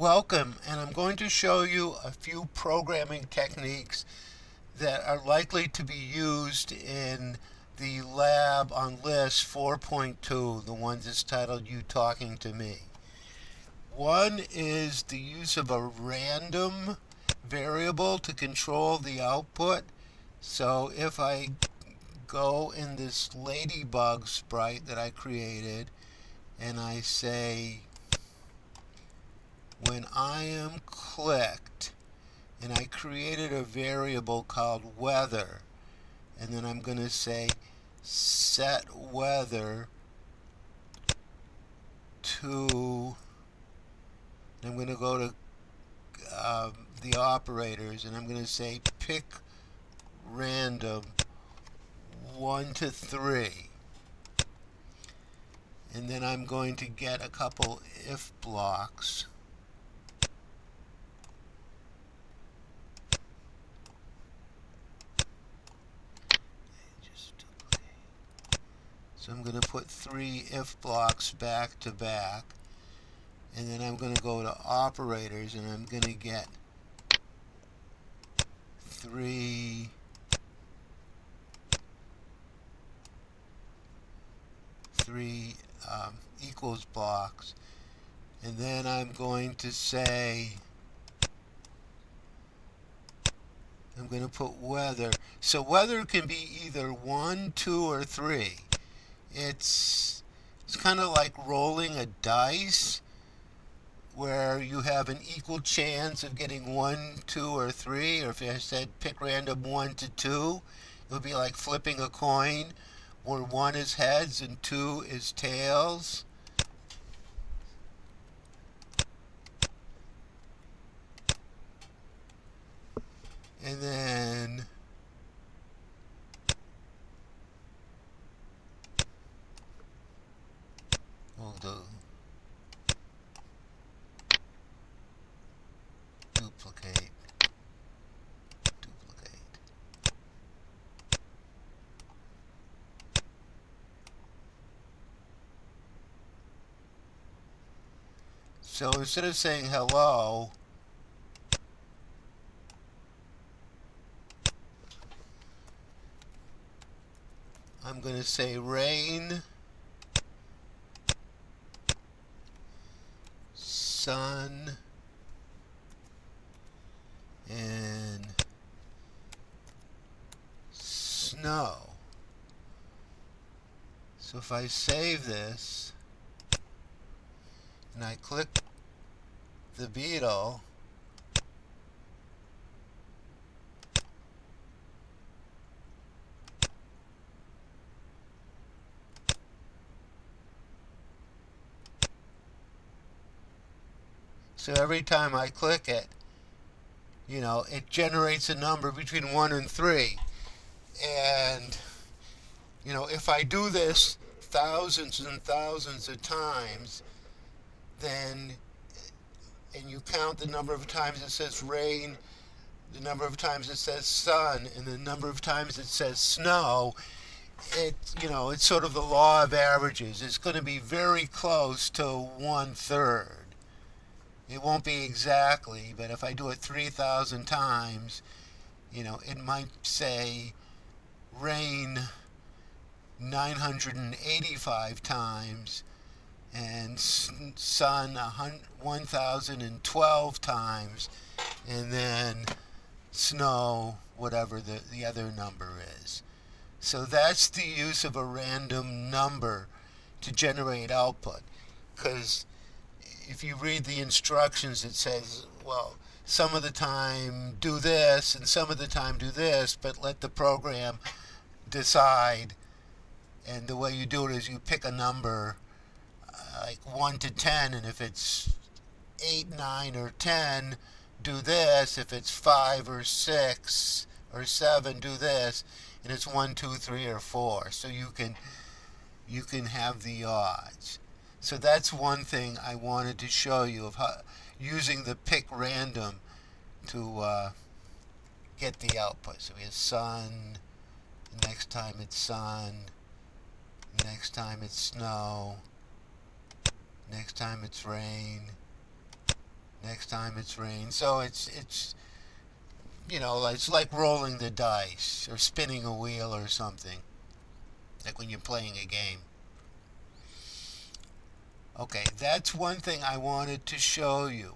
Welcome, and I'm going to show you a few programming techniques that are likely to be used in the lab on list 4.2, the one that's titled You Talking to Me. One is the use of a random variable to control the output. So if I go in this ladybug sprite that I created and I say when I am clicked, and I created a variable called weather, and then I'm going to say set weather to, and I'm going to go to the operators, and I'm going to say pick random 1 to 3, and then I'm going to get a couple if blocks. So I'm going to put 3 if blocks back to back, and then I'm going to go to operators, and I'm going to get 3 equals blocks, and then I'm going to say I'm going to put weather. So weather can be either 1, 2, or 3. It's kind of like rolling a dice where you have an equal chance of getting 1, 2, or 3. Or if I said pick random 1 to 2, it would be like flipping a coin where 1 is heads and 2 is tails. And then we'll do duplicate. So instead of saying hello, I'm going to say rain, sun, and snow. So if I save this and I click the beetle, so every time I click it, it generates a number between 1 and 3. And, if I do this thousands and thousands of times, then, and you count the number of times it says rain, the number of times it says sun, and the number of times it says snow, it's sort of the law of averages. It's going to be very close to 1/3. It won't be exactly, but if I do it 3,000 times, it might say rain 985 times and sun 1,012 times, and then snow whatever the other number is. So that's the use of a random number to generate output. Because if you read the instructions, it says, well, some of the time do this and some of the time do this, but let the program decide. And the way you do it is you pick a number like 1 to 10, and if it's 8, 9, or 10, do this. If it's 5 or 6 or 7, do this. And it's 1, 2, 3, or 4. So you can have the odds. So that's one thing I wanted to show you of how using the pick random to get the output. So we have sun, next time it's sun, next time it's snow, next time it's rain, Next time it's rain. So it's it's like rolling the dice or spinning a wheel or something. Like when you're playing a game. Okay, that's one thing I wanted to show you.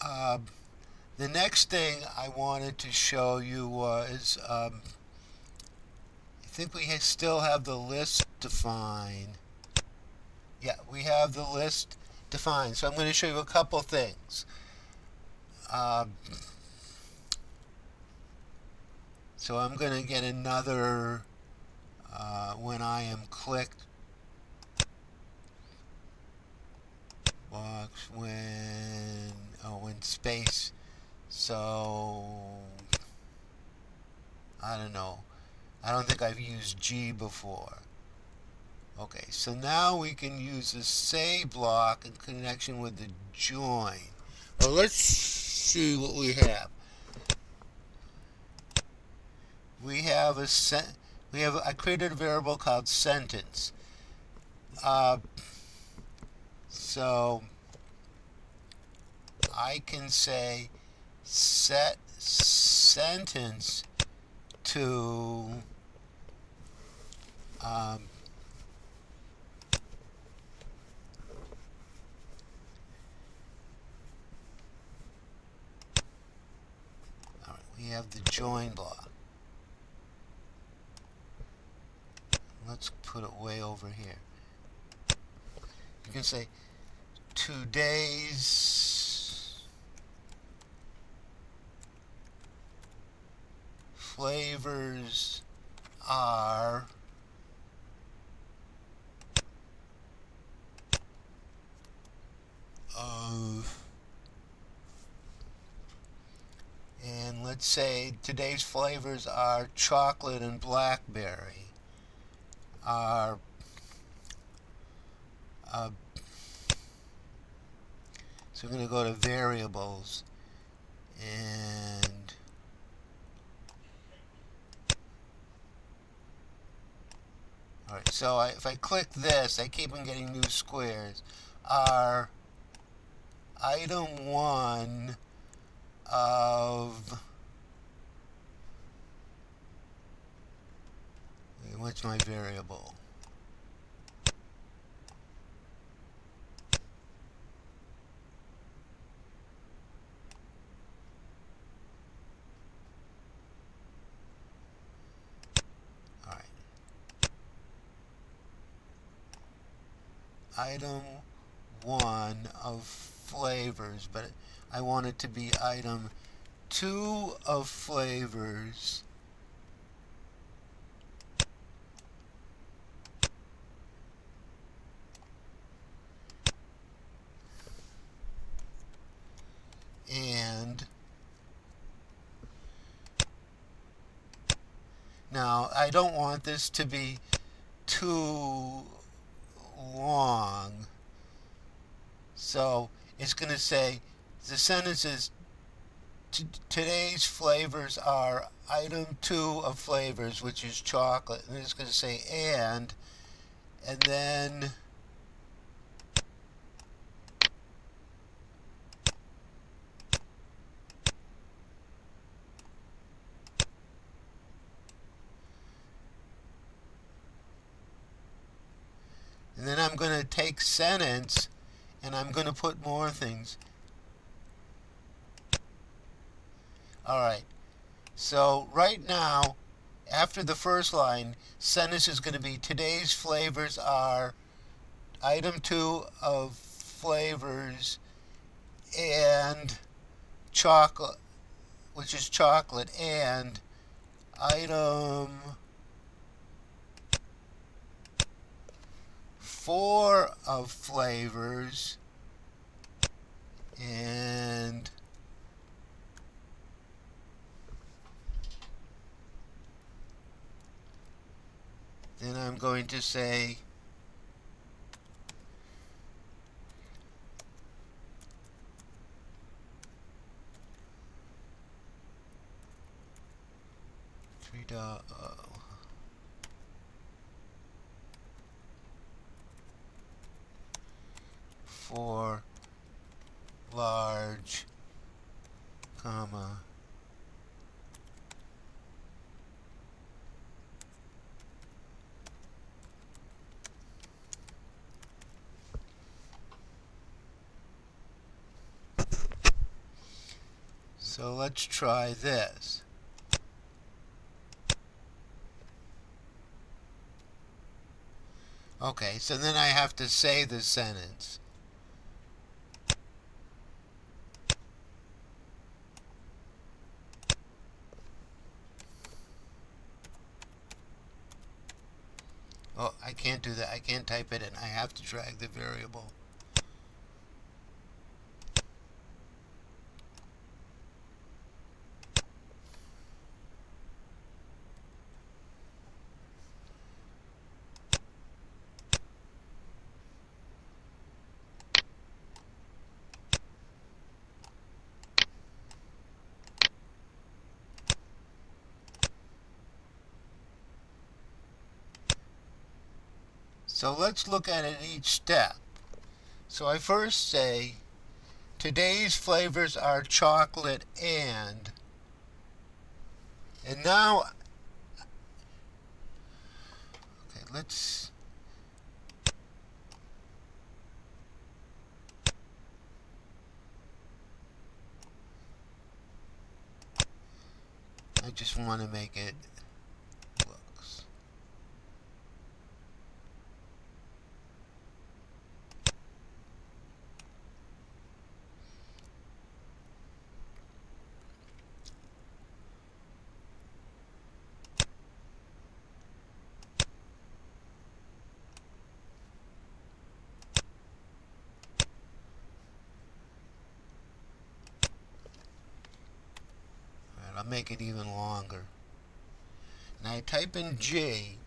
Uh, the next thing I wanted to show you was I think we still have the list defined. Yeah, we have the list defined. So I'm going to show you a couple things. Uh, so I'm going to get another when I am clicked box when space. So I don't know. I don't think I've used G before. Okay, so now we can use the say block in connection with the join. Well, let's see what we have. I created a variable called sentence. So I can say set sentence to all right, we have the join block. Let's put it way over here. You can say today's flavors are of, and let's say today's flavors are chocolate and blackberry. Are so we're going to go to variables and alright, so if I click this, I keep on getting new squares. Are item 1 of, what's my variable? Alright. Item 1 of flavors, but I want it to be item 2 of flavors. And now I don't want this to be too long. So it's going to say the sentence is today's flavors are item 2 of flavors, which is chocolate. And it's going to say and then I'm going to take sentence and I'm going to put more things. Alright, so right now, after the first line, sentence is going to be today's flavors are item 2 of flavors and chocolate, which is chocolate, and item 4 of flavors and then I'm going to say for large, comma, so let's try this. Okay, so then I have to say the sentence. Oh, I can't do that. I can't type it in. I have to drag the variable. So let's look at it each step. So I first say, today's flavors are chocolate and now, okay, let's, I just want to make it looks. I'll make it even longer. And I type in G.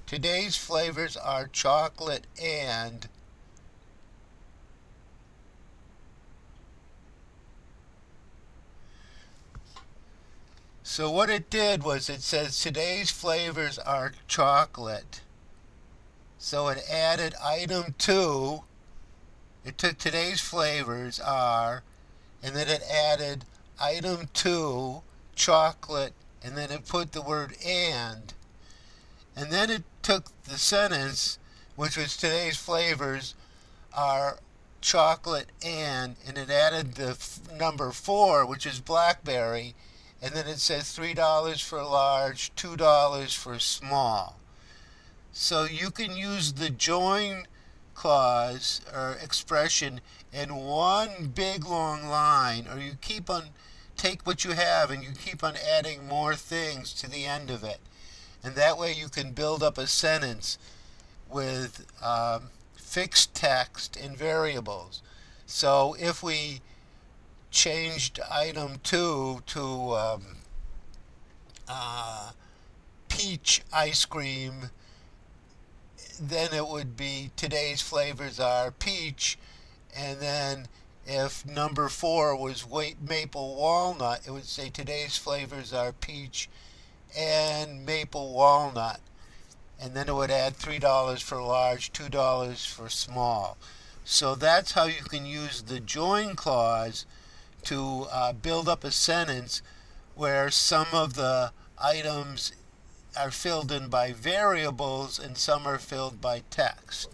Today's flavors are chocolate and so what it did was it says today's flavors are chocolate. So it added item 2. It took today's flavors are, and then it added item 2, chocolate, and then it put the word and then it took the sentence, which was today's flavors are chocolate and it added the number 4, which is blackberry, and then it says $3 for large, $2 for small. So you can use the join clause or expression in one big long line, or you keep on, take what you have and you keep on adding more things to the end of it. And that way you can build up a sentence with fixed text and variables. So if we changed item 2 to peach ice cream, then it would be today's flavors are peach, and then if number 4 was maple walnut, it would say today's flavors are peach and maple walnut, and then it would add $3 for large, $2 for small. So that's how you can use the join clause to build up a sentence where some of the items are filled in by variables and some are filled by text.